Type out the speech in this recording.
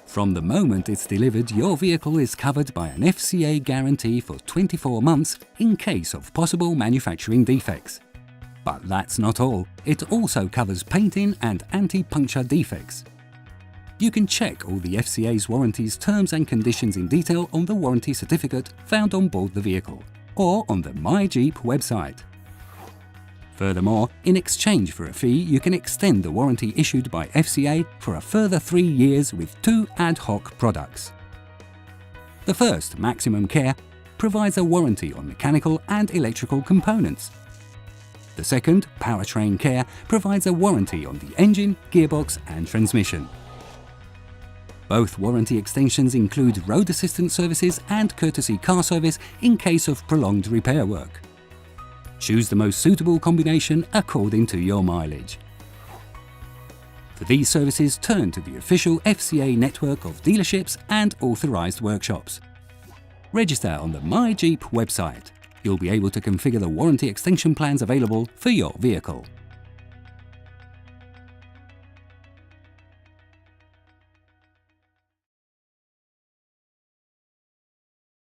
From the moment it's delivered, your vehicle is covered by an FCA guarantee for 24 months in case of possible manufacturing defects. But that's not all. It also covers painting and anti-puncture defects. You can check all the FCA's warranties terms and conditions in detail on the warranty certificate found on board the vehicle or on the My Jeep website. Furthermore, in exchange for a fee, you can extend the warranty issued by FCA for a further 3 years with 2 ad hoc products. The first, Maximum Care, provides a warranty on mechanical and electrical components. The second, Powertrain Care, provides a warranty on the engine, gearbox and transmission. Both warranty extensions include road assistance services and courtesy car service in case of prolonged repair work. Choose the most suitable combination according to your mileage. For these services, turn to the official FCA network of dealerships and authorised workshops. Register on the My Jeep website. You'll be able to configure the warranty extension plans available for your vehicle.